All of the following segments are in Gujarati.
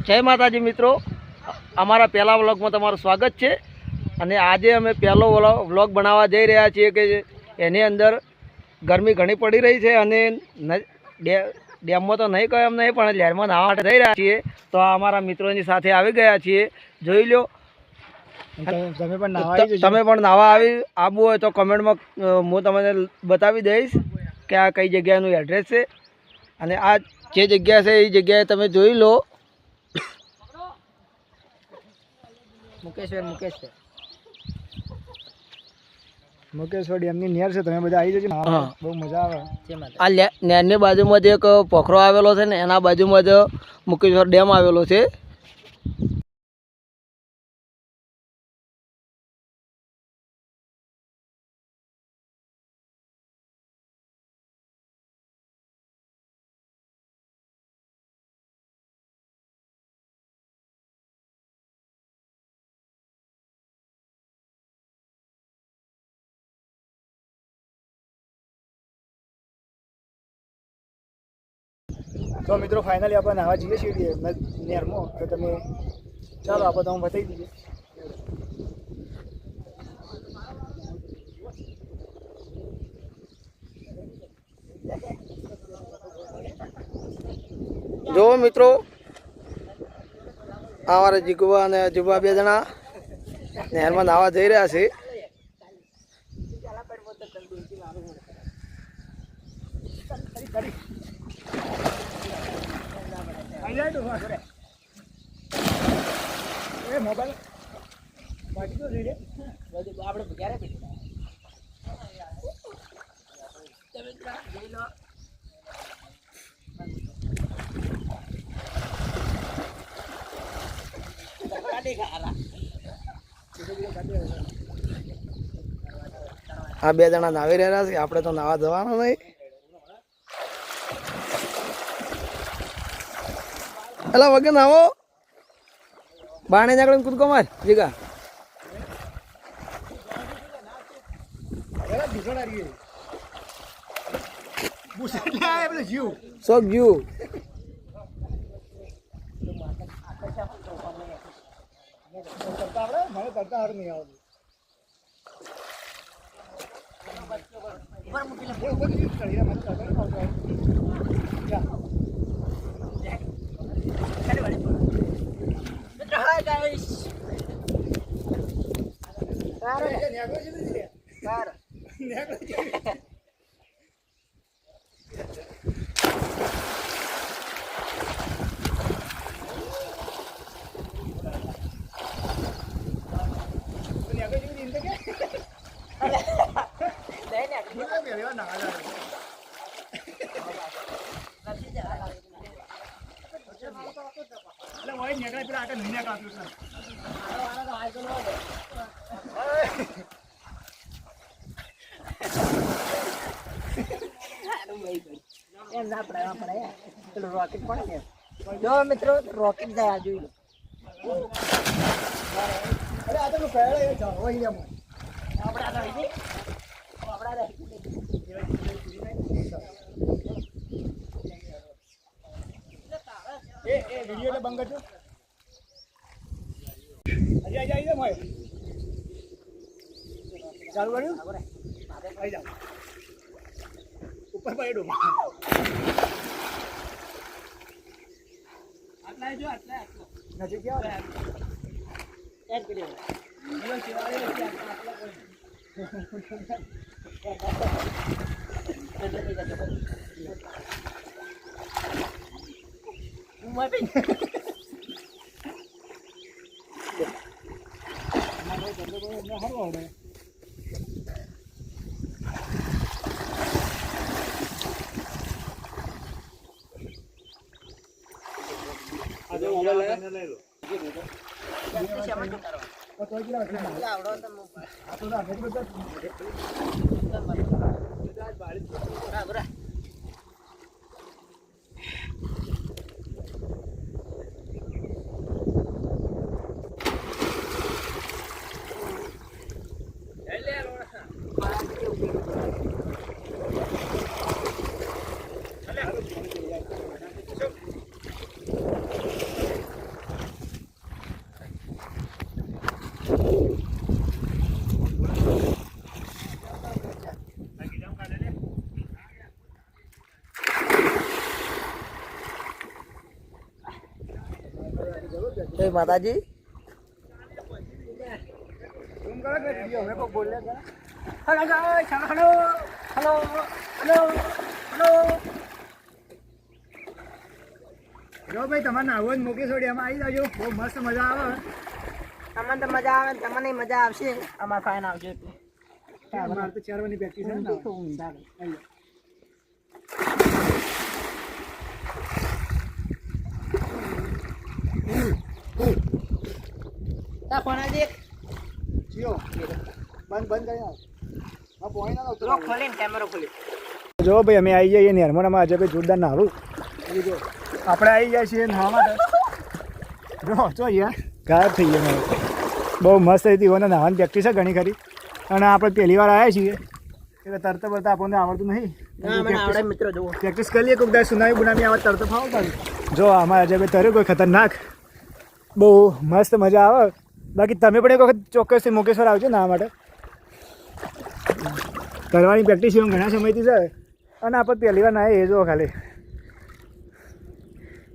જય માતાજી મિત્રો, અમારા પહેલા વ્લોગમાં તમારું સ્વાગત છે. અને આજે અમે પહેલો વ્લોગ બનાવવા જઈ રહ્યા છીએ કે એની અંદર ગરમી ઘણી પડી રહી છે અને ડેમમાં તો નહીં કહે એમ નહીં, પણ લહેરમાં નાહવા માટે જઈ રહ્યા છીએ. તો આ અમારા મિત્રોની સાથે આવી ગયા છીએ, જોઈ લો. તમે પણ નાહવા આવવું હોય તો કમેન્ટમાં હું તમને બતાવી દઈશ કે આ કઈ જગ્યાનું એડ્રેસ છે. અને આ જે જગ્યા છે એ જગ્યાએ તમે જોઈ લો. મુકેશ્વર ડેમની નેર છે, તમે બધા આવી જજો. હા, બહુ મજા આવે. આ નેરની બાજુમાં જ એક પોખરો આવેલો છે ને એના બાજુમાં જ મુકેશ્વર ડેમ આવેલો છે. તો મિત્રો ફાઇનલી આપણે નાવા જઈએ છીએ નેરમાં. તો તમે ચાલો આપણે તમે બતાવી દઈએ. જો મિત્રો, અમારા જીગુબા અને અજુબા બે જણા નહેરમાં નાવા જઈ રહ્યા છે. મોબાઈલ બાકી તો જોઈએ આપણે ક્યારે પીધું આ બે જણા નાવી રહ્યા છે, આપણે તો નાવા જવાનું નહીં. એલા વગર નાવો, બાણે જાગડે કૂદકો માર જીગા. શોખ જીવ મને કરતા હાર નહીં આવતું. જો મિત્રો, રોકેટ જાય જોઈ લો. અરે આ તો પહેલા જાઓ વિડીયો બંધ કરજો. હજી આવી જાવ ચાલુ કર્યું. આવી જાઓ ઉપર પડ્યું. નજીક ક્યાં જય માતાજી. ઝૂમ કરો કે વિડિયો હવે કોઈ બોલે કે hello guys hello hello hello hello જો ભાઈ તમારે આવો જ મૂકી છોડી એમાં આવી જાજો બહુ મસ્ત મજા આવે તમને તો મજા આવે તમને મજા આવશે અમાર ફાઈન આવશે મારે તો 4 વારની પ્રેક્ટિસ છે ને આવી તા કોનાજી જીઓ બંધ કરી નાખ આ પોઈ ના લો ખોલીને કેમેરો ખોલી જો ભાઈ અમે આવી જઈએ નેરમોનામાં આજે ભાઈ જોરદાર નાવું જો આપણે આવી જાય છીએ નાવા માટે જો યાર ગાયબ થઈ ગયા મારે બહુ મસ્ત હતી ઓને નાવાની પ્રેક્ટિસ છે ઘણી ખરી અને આપણે પહેલી વાર આવ્યા છીએ એટલે તરતા બરતા આપણને આવડતું નહીં મિત્રો જુઓ પ્રેક્ટિસ કરી લઈએ કોઈક દાડ સુનામી બનાવી આવે તરત ફાવ પાડું જો આમાં આજે ભાઈ તર્યું કોઈ ખતરનાક બહુ મસ્ત મજા આવે બાકી તમે પણ એક વખત ચોક્કસથી મુકેશ્વર આવજો ના માટે કરવાની પ્રેક્ટિસ એવું ઘણા સમયથી છે અને આપણે પહેલી વાર ના એ જો ખાલી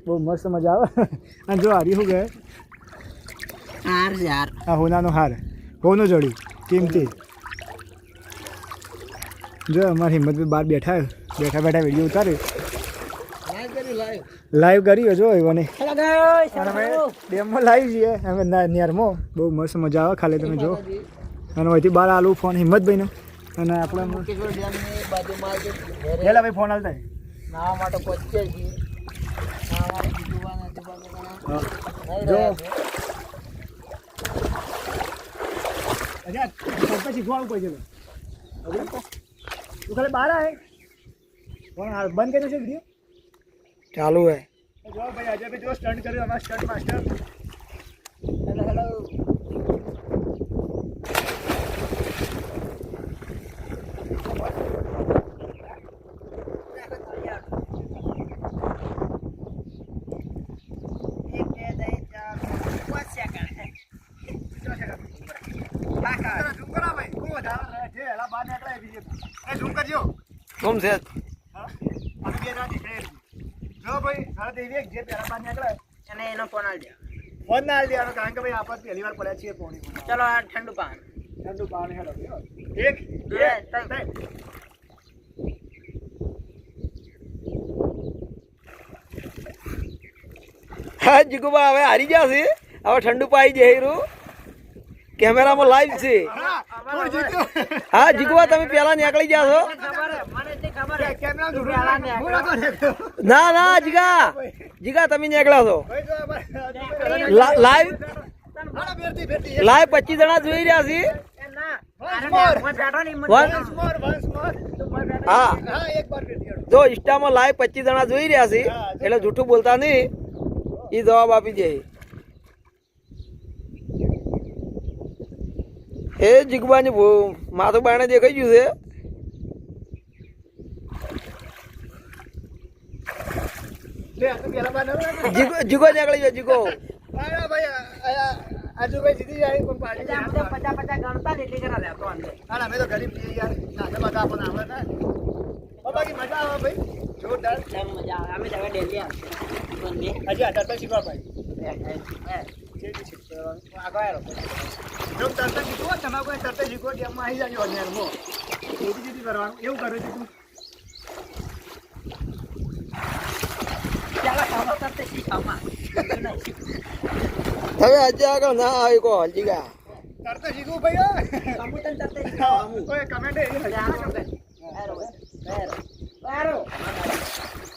બહુ મસ્ત મજા આવે અને જો હારી શું કહે હાર યાર આ હોનાનો હાર હોનું જોડ્યું કિંમતી જો અમારી હિંમતભાઈ બહાર બેઠા વિડીયો ઉતારે લાઈવ કર્યો જો એવાને અમે ડેમમાં લાવી છીએ અમે નેરમાં બહુ મસ્ત મજા આવે ખાલી તમે જો અને અહીંથી બહાર આલું ફોન હિંમતભાઈનો અને આપણે પેલા ભાઈ ફોન હાલતા નાવા માટે પહોંચીએ છીએ જો અચ્છા સરપંચ શીખવા આવવું પડશે તું ખાલી બહાર આવે ફોન હાલ બંધ કર્યો છે વિડીયો ચાલુ હે જો ભાઈ આજે ભાઈ જો સ્ટન્ટ કર્યું અમારા સ્ટન્ટ માસ્ટર હેલો હેલો કેમ છે જો ભાઈ સારા દેવી જે પહેલા બાદ નીકળે અને એનો ફોન આલ દે ફોન ના આલી દેવાનો કારણ કે ભાઈ આપણે પહેલી વાર પડ્યા છીએ પોણી ચલો આ ઠંડુ પાણી હેલો એક બે ત્રણ હા જીગુબા હવે હારી ગયા છે હવે ઠંડુ પાઈ જઈરું કેમેરામાં લાઈવ છે હા જીગુબા તમે પેલા નીકળી ગયા છો ના ના જીગા તમે નીકળ્યા છો લાઈવ 25 જણા જોઈ રહ્યા છે હા જો ઇન્સ્ટામાં લાઈવ 25 જણા જોઈ રહ્યા છે એટલે જૂઠું બોલતા નહીં એ જવાબ આપી દે એ જીગબાની માથું બાણે દેખાઈ ગયું છે જીગો નીકળી ગયો જીગો આજુભાઈ જીતી જાય પણ પાડી પચાસ ગણતા ને એટલી કરા લેતો અમે તો ગરીબ છીએ યાર નાના બધા આપણને આવડે ને બાકી મજા આવે ભાઈ જોરદાર મજા આવે અમે તો ડેલી હજી આ તરતા શીખવા ભાઈ જો તરતા શીખવો તમારે કોઈ તરતા શીખવો ગેમમાં આવી જાય અન્યારમાં એવી જીતી કરવાનું એવું કરે છે તું હવે આજે આગળ ના આવી કો હલજીગા તરતા શીખવું ભાઈ કોઈ કમેન્ટ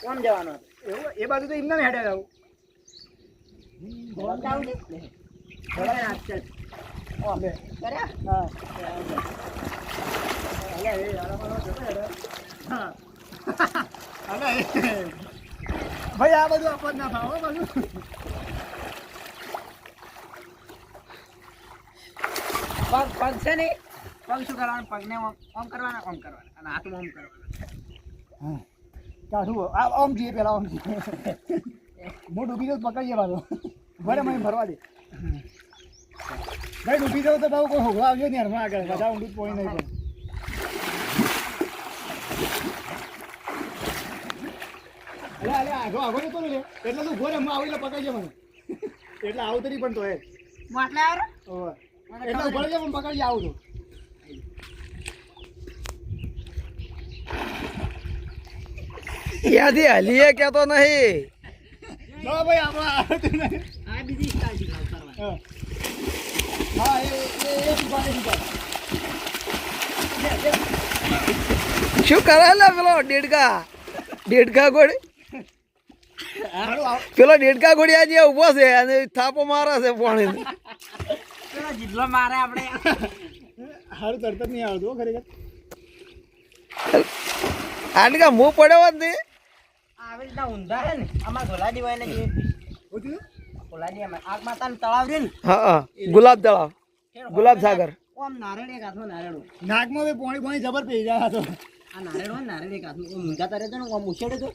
કોણ જવાનો એવું એ બાજુ તો એમને હેડે આવું ભાઈ આ બધું આપણને ના ભાવ બધું પગ છે ને પગ શું કરવાનું પગને ઓમ કરવાના ઓમ કરવાના અને હાથમાં ઓમ કરવાના કાઢું ઓમ જઈએ પેલા ઓમ જઈએ હું ડૂબી જાઉં પકડીએ મારો ભરે મને ભરવા દે ભાઈ ડૂબી જાઉં તો ભાવ કોઈ હોગવા આવજો ને હરમાં આગળ બધા ઊંડું જ પોઈ નહીં પણ અરે આગો જતો ને એટલે તું ભોરે હું આવીને પકડજે મને એટલે આવું તો નહીં પણ તો એ માટલે આરો ઓવે. એટલે ઉભો રહેજો, પણ પકડી આવું તો ત્યાંથી હલીએ કેતો નહીં. જો ભાઈ આપણે આવતું નહીં. આ બીજી સ્ટાઇલ શીખવાડ કરવાની હા. હા એ ઉભા રહે, ઉભા. શું કરે લે પેલો ડેડકા ઘોડી હારું આવ. પેલો ડેડકા ઘોડી આજે ઉભો છે અને થાપો મારે છે પાણી. પેલો જીતલો મારે આપણે હારું તરત જ નહીં આવતું હો ખરેખર. આટકા મું પડ્યો જ નહીં. આવી રીતના ઊંધા હે ને અમાર ધોલાજી હોય ને જે શું થયું? ધોલાજી અમાર આગ માતાનું તળાવ રે ને હા ગુલાબ તળાવ, ગુલાબ સાગર. ઓમ નારેળ એક હાથમાં નારેળ હોય. નાકમાં બી પોણી જબર પી જાય તો. આ નારેળ હોય ને નારેળ એક હાથમાં ઓમ ઊંધા તરે તો ને ઓમ ઉછેડે તો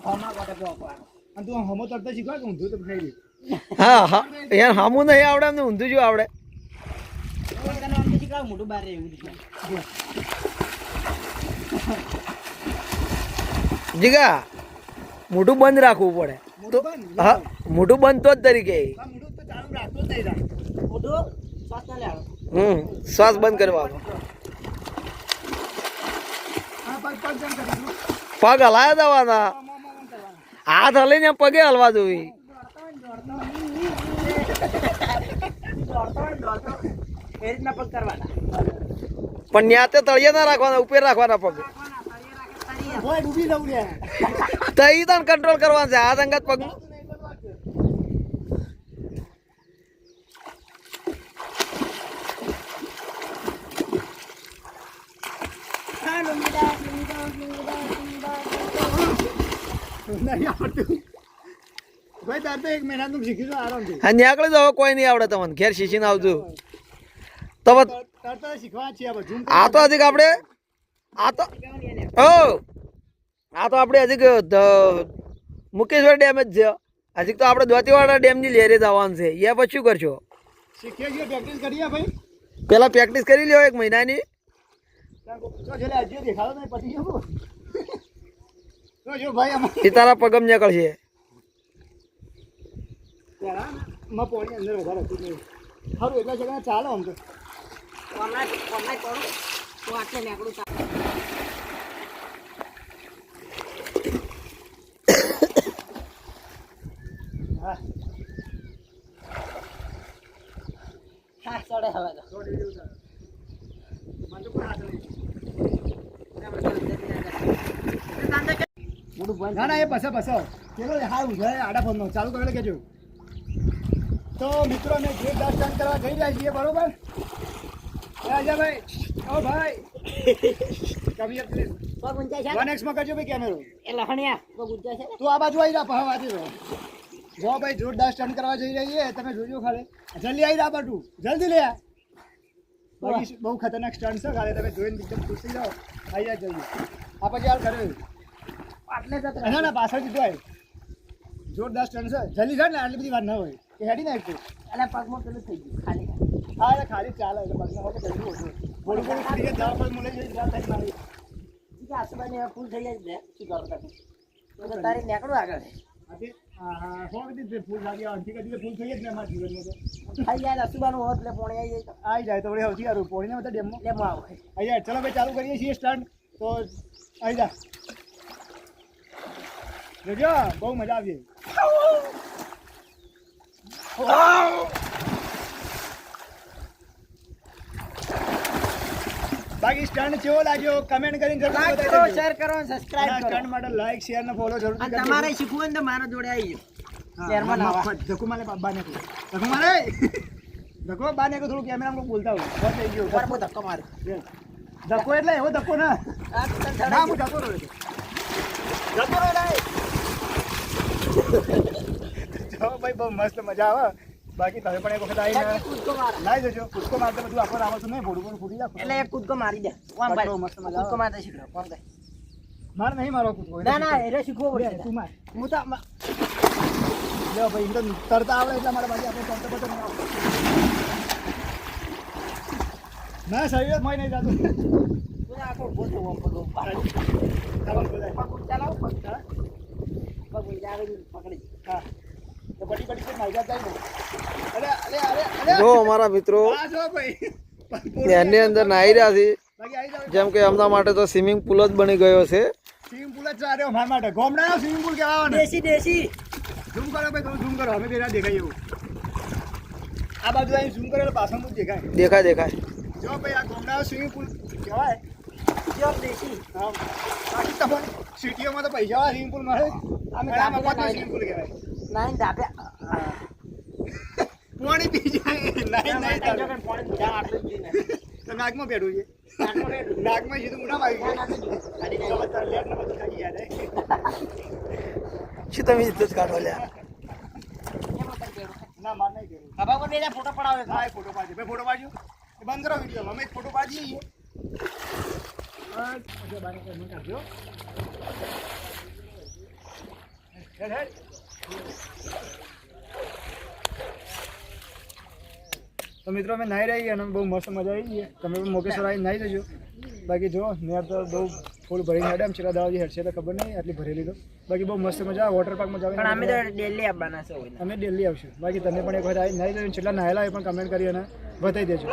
હોમાં કોટે પોકવાનો અને તું હમો તરતા શીખવા કે ઊંધું તો ખાઈ દે. હા હા યાર હામું નહીં આવડે એમને ઊંધું જો આવડે. તને આમ તો શીખવાડ મોઢું બહાર રહે એવું રીતના જીગા મોઢું બંધ રાખવું પડે. મોઢું બંધ? હા મોઢું બંધ તો જ તરીકે. આ મોઢું તો ચાલુ રાખતો જ નહીં રા. મોઢું શ્વાસ ના લેવાનો શ્વાસ બંધ કરવાનો. આ પગ પગ જેમ કરીશું. પગ હલાયા જવાના, હાથ હલીને પગે હલવા જોવી. દોડતો એ રીતના પગ કરવાના પણ ન્યા તે તળિયે ના રાખવાના, ઉપર રાખવાના પગ. ઓય ડૂબી જવું રે. તઈ તને કંટ્રોલ કરવાનું છે હાથ અંગત પગ. નહીં આવડતું. ભાઈ તાર તો 1 મહિનાનું શીખીશું આરામથી. હા નીકળી જાવ, કોઈ નહીં આવડે તમને. ઘેર શીશીને આવજો તો તરત શીખવા છીએ બધું. આ તો હજી આપણે આ તો આપણે હજી મુકેશ્વર ડેમ જ છે. હજી તો આપણે દોતીવાડા ડેમની લેરે જવાનું છે. એ પછી શું કરશો? શીખીએ છીએ, પ્રેક્ટિસ કરીએ ભાઈ. પેલા પ્રેક્ટિસ કરી લ્યો 1 મહિનાની. જો છેલ્લે હજી દેખાડો નહીં પછી જવું. જો ભાઈ આમાં એ તારા પગમ નીકળશે. માં પોણી અંદર વધારે હતું નહીં. સારું એટલા જગ્યા ચાલો આમ તો. હમણાં કરું તો આટલે નીકળું હા હા ચડે હવે તો મને તો કોઈ હાથ નહીં. ના ના એ બસ બસ ચલો હા ઉભા આડા ફોનનો ચાલુ કરેલો કેજો. તો મિત્રો અમે જોરદાર સ્ટન્ટ કરવા જઈ રહ્યા છીએ બરોબર. રાજાભાઈ ઓ ભાઈ કમિયર પ્લીઝ પગ ઊંચા છે 1x માં કરજો ભાઈ કેમેરો. એ લહણિયા પગ ઊંચા છે ને તું આ બાજુ આવી જા પહા વાતી રહો. જો ભાઈ જોરદાર સ્ટન્ટ કરવા જઈ રહી છે તમે જોજો ખાલી જલ્દી આવી જા બાટુ જલ્દી લે. બાકી બહુ ખતરનાક સ્ટન્ટ છે ખાલી તમે જોઈને એકદમ ખુશ થઈ જાઓ. આવી જા જલ્દી આ પછી યાર કરે આટલે જતો ના ના પાછળ જીતો આવી જોરદાર સ્ટન્ટ છે જલ્દી જાય ને આટલી બધી વાર ના હોય કે હેડી ના એકતું. એટલે પગમાં પેલું થઈ ગયું ખાલી હા એટલે ખાલી ચાલે એટલે પગના હોય જલ્દી ઓછું થોડું થોડું ફ્રી જ જવા પર મળે છે જ્યાં થાય મારી આસુબાની ફૂલ થઈ જાય ને શું કરો તમે તો તારી નીકળું આગળ આજે હા સો કદી ફૂલ લાગી અંથી કદી ફૂલ થઈ જ ને અમારા જીવનમાં તો થઈ જાય આસુબાનું હોત એટલે પોણી આવી જાય આવી જાય તો વળી સૌથી સારું પોણીને બધા ડેમમાં એટલે આવો આવી જાય. ચલો ભાઈ ચાલુ કરીએ છીએ સ્ટાર્ટ. તો આવી જા જોજો બહુ મજા આવી. બાકી સ્ટન્ટ કેવો લાગ્યો કમેન્ટ કરીને જરૂર લાઈક કરો શેર કરો અને સબસ્ક્રાઇબ કરો સ્ટન્ટ માટે લાઈક શેર ને ફોલો જરૂર અને તમારે શીખવું હોય ને તો મારા જોડે આવી જાઓ શેરમાં ના આવા. ધક્કો મારે બાને ધક્કો મારે ધક્કો બાને થોડું કેમેરામાં બોલતા હોય બસ થઈ ગયું ઉપર બહુ ધક્કો મારે ધક્કો એટલે એવો ધક્કો ના આ તો તને ના ધડાઈ હું ધક્કો રહ્યો ધક્કો રહ્યો જો ભાઈ બહુ મસ્ત મજા આવે. બાકી તમે પણ એક વખત આવીને જાય. કૂદકો મારે. લાવી દેજો કૂદકો મારતો બધું આપણને આવડતું નહીં ભોડું ભોડું ફૂટી જાય એટલે એક કૂદકો મારી દે ઓમ બહુ ભાઈ મસ્ત મજા આવે. કૂદકો મારતા શીખલો કોમ થાય મારે નહીં મારો કૂદકો ના ના એટલે શીખવો લે, પડશે તું માર હું તો લે ભાઈ એમ તો તરતા આવડે એટલે મારા બાજુ આપણે તરતા બધું નહીં આવડતું. ના શરીર મોય નહીં જાતું. હું આખો ઉભો થયો ઓમ પગ ઉપર. ચાલો બોલાય. પગ ઊંચા લાવો પગ પગ ઊંચા આવીને પકડી હા તો બડી બડી કે માઈજા જાય અરે અરે અરે અરે જો અમારા મિત્રો આ જો ભાઈ એની અંદર નાહી રહ્યા છે. બાકી આવી જાવ જેમ કે એમના માટે તો સ્વિમિંગ પુલ જ બની ગયો છે. સ્વિમિંગ પુલ જ ચાર્યો મારા માટે ગોમડાનો સ્વિમિંગ પુલ કહેવાય ને દેશી દેશી ઝૂમ કરો ભાઈ તમે ઝૂમ કરો અમે બેરા દેખાય એવું આ બાજુ અહીં ઝૂમ કરો એટલે પાછળ જ દેખાય દેખાય દેખાય. જો ભાઈ આ ગોમડાનો સ્વિમિંગ પુલ કહેવાય પ્યોર દેશી હા બાકી તમને સિટીઓમાં તો પૈસાવાળા સ્વિમિંગ પુલ મળે અમે ઘણા ગામડા મફતનો સ્વિમિંગ પુલ કહેવાય નાઈન ધાબે પાણી પી જાય નહીં નહીં પાણી જા આટલું જ પીને તો નાકમાં બેઠું છે નાકમાં સીધું મોઢામાં આવી ગયું તો લેટ ને બધું ખાઈ યાર શું તમે ઇજ્જત કાઢો લ્યા. ના માર નહીં બેઠું ખબર પર બેજા ફોટો પડાવે હા એ ફોટો પાડજો ભાઈ ફોટો પાડજો એ બંધ કરો વિડીયો અમે એક ફોટો પાડીએ છીએ તો મિત્રો અમે નાહી રહી ગયા અને બહુ મસ્ત મજા આવી ગઈ તમે પણ મોકેશ્વર આવીને નાહી દેજો બાકી જો નેર તો બહુ ફૂલ ભરીને હેડે એમ છેલ્લા દાવાજી હેડશે તો ખબર નહીં આટલી ભરેલી તો બાકી બહુ મસ્ત મજા વોટર પાર્કમાં જવાની પણ અમે તો ડેલી આવવાના છે અમે દિલ્હી આવશું બાકી તમે પણ એક વખત આવી નાહી દેજો છેલ્લા નાહેલા એ પણ કમેન્ટ કરી અને બતાવી દેજો